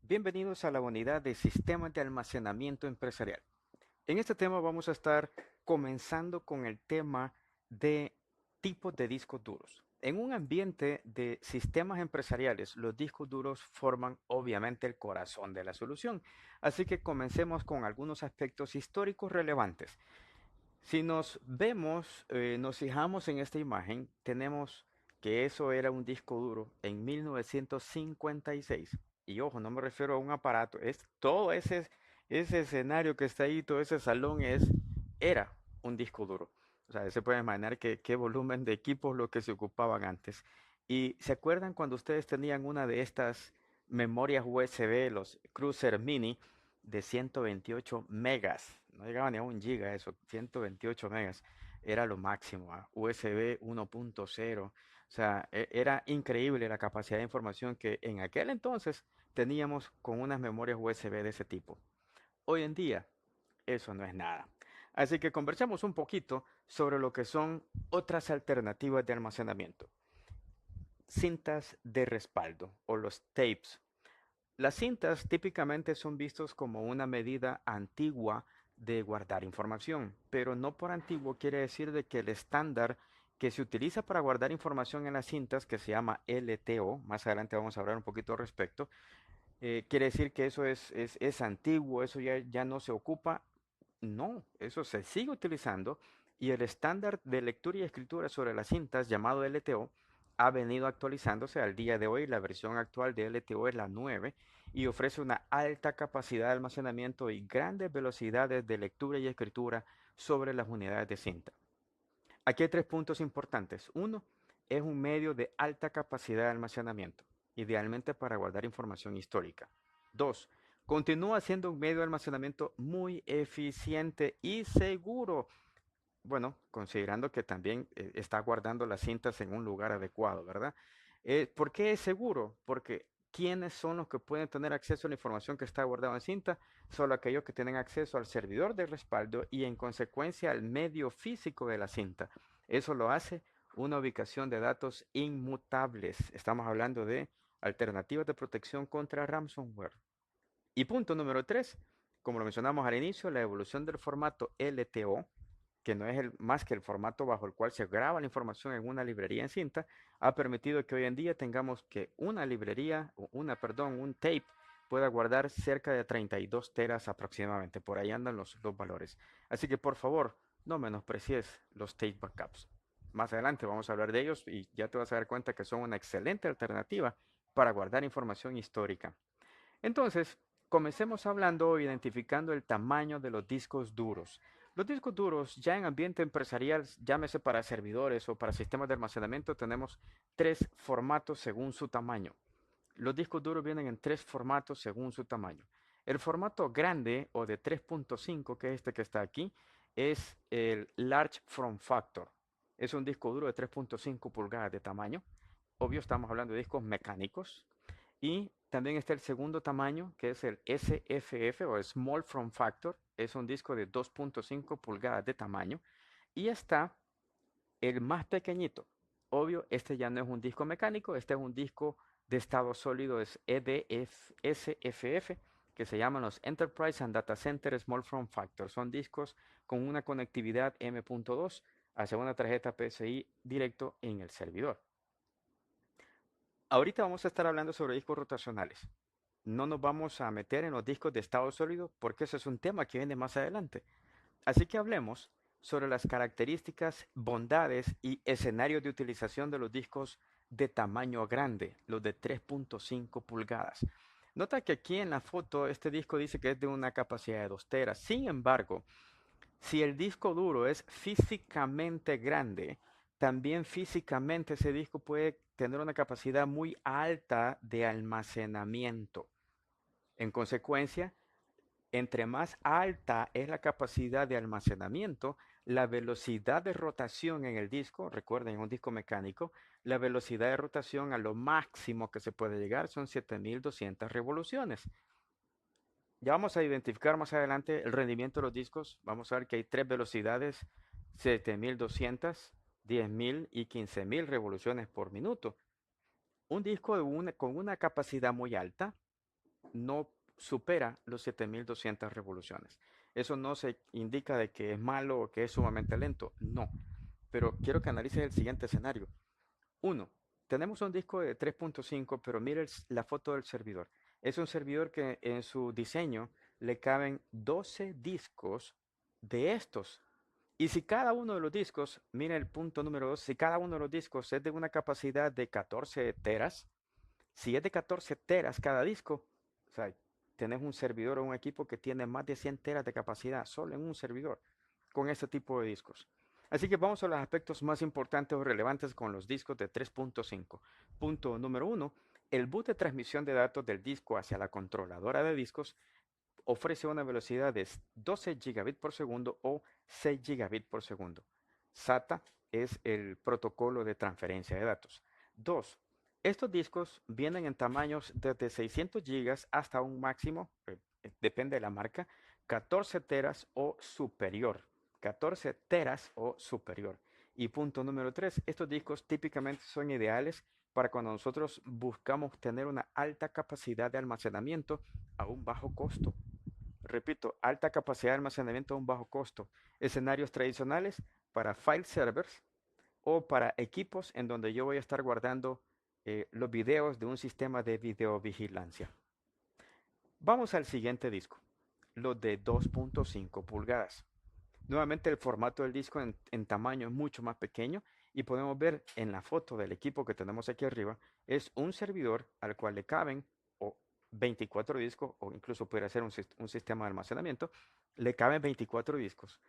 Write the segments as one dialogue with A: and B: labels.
A: Bienvenidos a la unidad de sistemas de almacenamiento empresarial. En este tema vamos a estar comenzando con el tema de tipos de discos duros. En un ambiente de sistemas empresariales, los discos duros forman obviamente el corazón de la solución. Así que comencemos con algunos aspectos históricos relevantes. Si nos fijamos en esta imagen, tenemos que eso era un disco duro en 1956. Y ojo, no me refiero a un aparato, es todo ese escenario que está ahí, todo ese salón era un disco duro. O sea, se puede imaginar qué volumen de equipos lo que se ocupaban antes. Y se acuerdan cuando ustedes tenían una de estas memorias USB, los Cruiser Mini, de 128 megas, no llegaba ni a un giga eso, 128 megas, era lo máximo, USB 1.0, o sea, era increíble la capacidad de información que en aquel entonces teníamos con unas memorias USB de ese tipo. Hoy en día, eso no es nada. Así que conversemos un poquito sobre lo que son otras alternativas de almacenamiento. Cintas de respaldo o los tapes. Las cintas típicamente son vistos como una medida antigua de guardar información, pero no por antiguo quiere decir de que el estándar que se utiliza para guardar información en las cintas, que se llama LTO, más adelante vamos a hablar un poquito al respecto, quiere decir que eso es antiguo, eso ya no se ocupa. No, eso se sigue utilizando y el estándar de lectura y escritura sobre las cintas llamado LTO ha venido actualizándose al día de hoy. La versión actual de LTO es la 9 y ofrece una alta capacidad de almacenamiento y grandes velocidades de lectura y escritura sobre las unidades de cinta. Aquí hay tres puntos importantes. Uno, es un medio de alta capacidad de almacenamiento, idealmente para guardar información histórica. Dos, continúa siendo un medio de almacenamiento muy eficiente y seguro. Bueno, considerando que también está guardando las cintas en un lugar adecuado, ¿verdad? ¿Por qué es seguro? Porque ¿quiénes son los que pueden tener acceso a la información que está guardada en cinta? Solo aquellos que tienen acceso al servidor de respaldo y en consecuencia al medio físico de la cinta. Eso lo hace una ubicación de datos inmutables. Estamos hablando de alternativas de protección contra ransomware. Y punto número 3, como lo mencionamos al inicio, la evolución del formato LTO, que no es más que el formato bajo el cual se graba la información en una librería en cinta, ha permitido que hoy en día tengamos que una librería, un tape, pueda guardar cerca de 32 teras aproximadamente. Por ahí andan los valores. Así que por favor, no menosprecies los tape backups. Más adelante vamos a hablar de ellos y ya te vas a dar cuenta que son una excelente alternativa para guardar información histórica. Entonces, comencemos hablando o identificando el tamaño de los discos duros. Los discos duros, ya en ambiente empresarial, llámese para servidores o para sistemas de almacenamiento, tenemos tres formatos según su tamaño. Los discos duros vienen en tres formatos según su tamaño. El formato grande o de 3.5, que es este que está aquí, es el Large Form Factor. Es un disco duro de 3.5 pulgadas de tamaño. Obvio, estamos hablando de discos mecánicos. Y también está el segundo tamaño, que es el SFF o Small Form Factor. Es un disco de 2.5 pulgadas de tamaño. Y está el más pequeñito. Obvio, este ya no es un disco mecánico, este es un disco de estado sólido, es SFF, que se llaman los Enterprise and Data Center Small Form Factor. Son discos con una conectividad M.2 hacia una tarjeta PCI directo en el servidor. Ahorita vamos a estar hablando sobre discos rotacionales. No nos vamos a meter en los discos de estado sólido porque ese es un tema que viene más adelante. Así que hablemos sobre las características, bondades y escenarios de utilización de los discos de tamaño grande, los de 3.5 pulgadas. Nota que aquí en la foto este disco dice que es de una capacidad de 2 teras. Sin embargo, si el disco duro es físicamente grande, también físicamente ese disco puede tener una capacidad muy alta de almacenamiento. En consecuencia, entre más alta es la capacidad de almacenamiento, la velocidad de rotación en el disco, recuerden, en un disco mecánico, la velocidad de rotación a lo máximo que se puede llegar son 7200 revoluciones. Ya vamos a identificar más adelante el rendimiento de los discos. Vamos a ver que hay tres velocidades, 7200, 10.000 y 15.000 revoluciones por minuto. Un disco con una capacidad muy alta no supera los 7200 revoluciones. Eso no se indica de que es malo o que es sumamente lento, no. Pero quiero que analices el siguiente escenario. Uno, tenemos un disco de 3.5, pero mire la foto del servidor. Es un servidor que en su diseño le caben 12 discos de estos. Y si cada uno de los discos, mire el punto número 2, si cada uno de los discos es de una capacidad de 14 teras, si es de 14 teras cada disco, o sea, tenés un servidor o un equipo que tiene más de 100 teras de capacidad solo en un servidor con este tipo de discos. Así que vamos a los aspectos más importantes o relevantes con los discos de 3.5. Punto número 1. El bus de transmisión de datos del disco hacia la controladora de discos ofrece una velocidad de 12 gigabits por segundo o 6 gigabits por segundo. SATA es el protocolo de transferencia de datos. 2. Estos discos vienen en tamaños desde 600 gigas hasta un máximo, depende de la marca, 14 teras o superior. 14 teras o superior. Y punto número 3, estos discos típicamente son ideales para cuando nosotros buscamos tener una alta capacidad de almacenamiento a un bajo costo. Repito, alta capacidad de almacenamiento a un bajo costo. Escenarios tradicionales para file servers o para equipos en donde yo voy a estar guardando los videos de un sistema de videovigilancia. Vamos al siguiente disco, los de 2.5 pulgadas. Nuevamente el formato del disco en tamaño es mucho más pequeño y podemos ver en la foto del equipo que tenemos aquí arriba, es un servidor al cual le caben o 24 discos o incluso puede ser un sistema de almacenamiento, le caben 24 discos.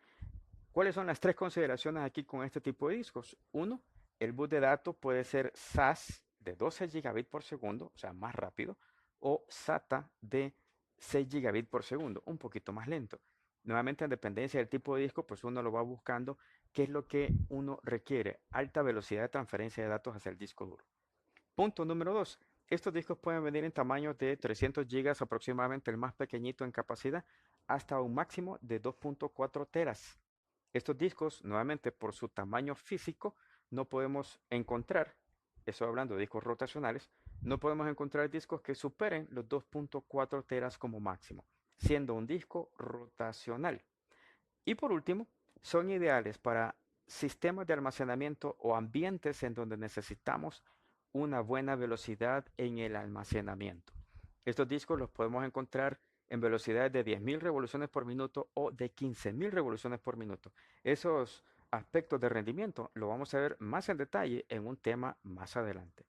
A: ¿Cuáles son las tres consideraciones aquí con este tipo de discos? Uno, el bus de datos puede ser SAS de 12 gigabits por segundo, o sea, más rápido, o SATA de 6 gigabits por segundo, un poquito más lento. Nuevamente, en dependencia del tipo de disco, pues uno lo va buscando qué es lo que uno requiere. Alta velocidad de transferencia de datos hacia el disco duro. Punto número 2. Estos discos pueden venir en tamaños de 300 gigas aproximadamente, el más pequeñito en capacidad, hasta un máximo de 2.4 teras. Estos discos, nuevamente por su tamaño físico, no podemos encontrar, estoy hablando de discos rotacionales, no podemos encontrar discos que superen los 2.4 teras como máximo, siendo un disco rotacional. Y por último, son ideales para sistemas de almacenamiento o ambientes en donde necesitamos una buena velocidad en el almacenamiento. Estos discos los podemos encontrar en velocidades de 10.000 revoluciones por minuto o de 15.000 revoluciones por minuto. Esos aspectos de rendimiento lo vamos a ver más en detalle en un tema más adelante.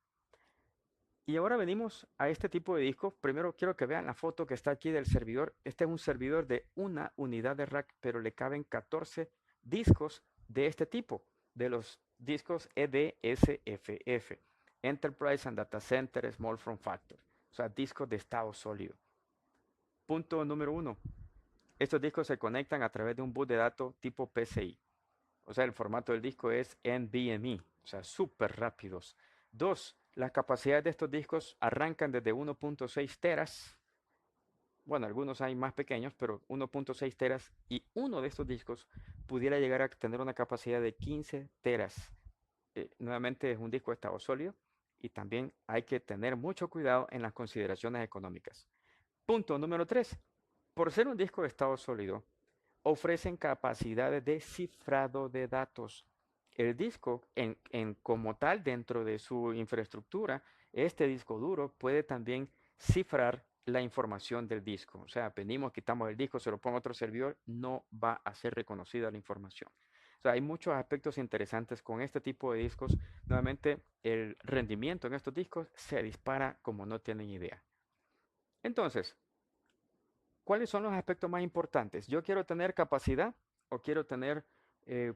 A: Y ahora venimos a este tipo de discos. Primero quiero que vean la foto que está aquí del servidor. Este es un servidor de una unidad de rack, pero le caben 14 discos de este tipo, de los discos EDSFF, Enterprise and Data Center Small Form Factor, o sea, discos de estado sólido. Punto número 1. Estos discos se conectan a través de un bus de datos tipo PCI. O sea, el formato del disco es NVMe, o sea, súper rápidos. 2. Las capacidades de estos discos arrancan desde 1.6 teras. Bueno, algunos hay más pequeños, pero 1.6 teras. Y uno de estos discos pudiera llegar a tener una capacidad de 15 teras. Nuevamente es un disco de estado sólido y también hay que tener mucho cuidado en las consideraciones económicas. Punto número 3. Por ser un disco de estado sólido, ofrecen capacidades de cifrado de datos. El disco, como tal, dentro de su infraestructura, este disco duro puede también cifrar la información del disco. O sea, venimos, quitamos el disco, se lo pongo a otro servidor, no va a ser reconocida la información. O sea, hay muchos aspectos interesantes con este tipo de discos. Nuevamente, el rendimiento en estos discos se dispara como no tienen idea. Entonces, ¿cuáles son los aspectos más importantes? Yo quiero tener capacidad o quiero tener eh,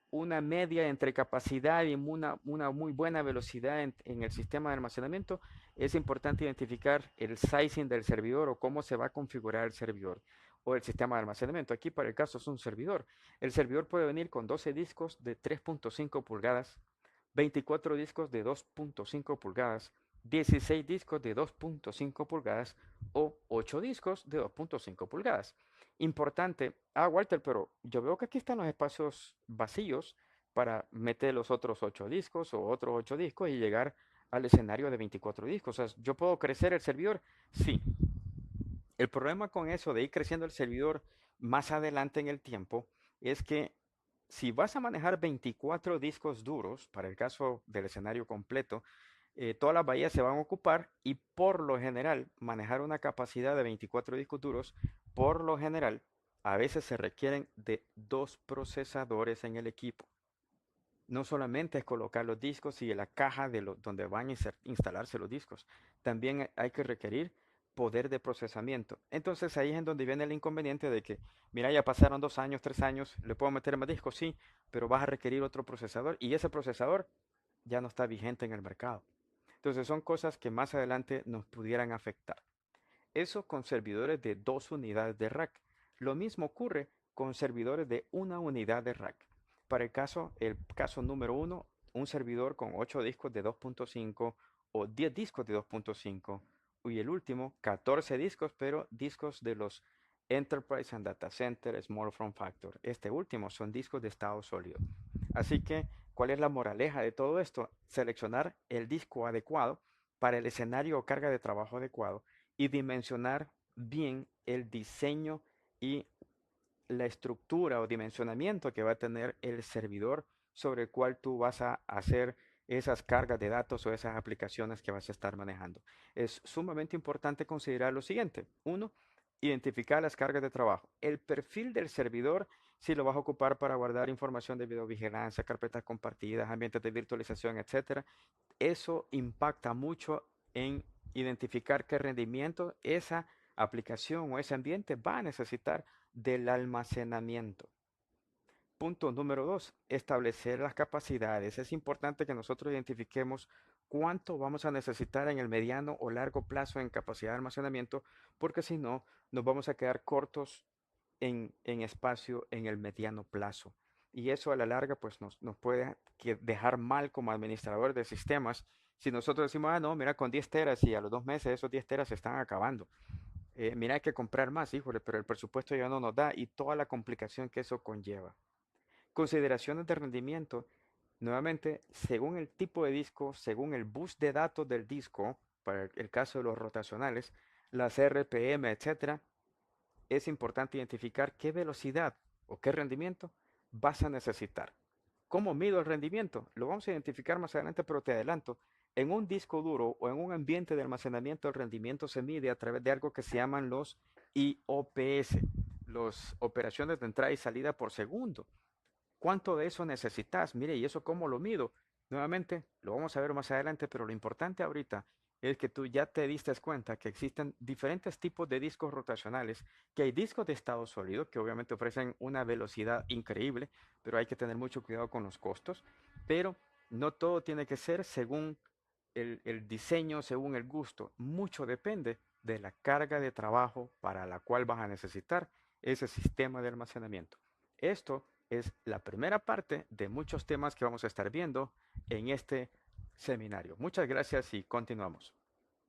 A: una media entre capacidad y una muy buena velocidad en el sistema de almacenamiento. Es importante identificar el sizing del servidor o cómo se va a configurar el servidor o el sistema de almacenamiento. Aquí para el caso es un servidor. El servidor puede venir con 12 discos de 3.5 pulgadas, 24 discos de 2.5 pulgadas, 16 discos de 2.5 pulgadas o 8 discos de 2.5 pulgadas. Importante, Walter, pero yo veo que aquí están los espacios vacíos para meter los otros 8 discos o otros 8 discos y llegar al escenario de 24 discos. O sea, ¿yo puedo crecer el servidor? Sí. El problema con eso de ir creciendo el servidor más adelante en el tiempo es que si vas a manejar 24 discos duros, para el caso del escenario completo, todas las bahías se van a ocupar y por lo general manejar una capacidad de 24 discos duros, por lo general, a veces se requieren de dos procesadores en el equipo. No solamente es colocar los discos y la caja donde van a instalarse los discos, también hay que requerir poder de procesamiento. Entonces ahí es en donde viene el inconveniente de que, mira, ya pasaron 2 años, 3 años, le puedo meter más discos, sí, pero vas a requerir otro procesador y ese procesador ya no está vigente en el mercado. Entonces son cosas que más adelante nos pudieran afectar. Eso con servidores de 2 unidades de rack. Lo mismo ocurre con servidores de 1 unidad de rack. Para el caso número uno, un servidor con 8 discos de 2.5 o 10 discos de 2.5 y el último 14 discos, pero discos de los Enterprise and Data Center Small Form Factor. Este último son discos de estado sólido. Así que, ¿cuál es la moraleja de todo esto? Seleccionar el disco adecuado para el escenario o carga de trabajo adecuado y dimensionar bien el diseño y la estructura o dimensionamiento que va a tener el servidor sobre el cual tú vas a hacer esas cargas de datos o esas aplicaciones que vas a estar manejando. Es sumamente importante considerar lo siguiente. Uno, identificar las cargas de trabajo. El perfil del servidor, si lo vas a ocupar para guardar información de videovigilancia, carpetas compartidas, ambientes de virtualización, etcétera, eso impacta mucho en identificar qué rendimiento esa aplicación o ese ambiente va a necesitar del almacenamiento. Punto número dos, establecer las capacidades. Es importante que nosotros identifiquemos cuánto vamos a necesitar en el mediano o largo plazo en capacidad de almacenamiento, porque si no, nos vamos a quedar cortos en espacio en el mediano plazo. Y eso a la larga pues nos puede dejar mal como administrador de sistemas si nosotros decimos, ah, no, mira, con 10 teras y a los 2 meses esos 10 teras se están acabando. Mira, hay que comprar más, híjole, pero el presupuesto ya no nos da y toda la complicación que eso conlleva. Consideraciones de rendimiento, nuevamente, según el tipo de disco, según el bus de datos del disco, para el caso de los rotacionales, las RPM, etcétera, es importante identificar qué velocidad o qué rendimiento vas a necesitar. ¿Cómo mido el rendimiento? Lo vamos a identificar más adelante, pero te adelanto. En un disco duro o en un ambiente de almacenamiento, el rendimiento se mide a través de algo que se llaman los IOPS, las operaciones de entrada y salida por segundo. ¿Cuánto de eso necesitas? Mire, ¿y eso cómo lo mido? Nuevamente, lo vamos a ver más adelante, pero lo importante ahorita es que tú ya te diste cuenta que existen diferentes tipos de discos rotacionales, que hay discos de estado sólido que obviamente ofrecen una velocidad increíble, pero hay que tener mucho cuidado con los costos, pero no todo tiene que ser según el diseño, según el gusto. Mucho depende de la carga de trabajo para la cual vas a necesitar ese sistema de almacenamiento. Esto es la primera parte de muchos temas que vamos a estar viendo en este seminario. Muchas gracias y continuamos.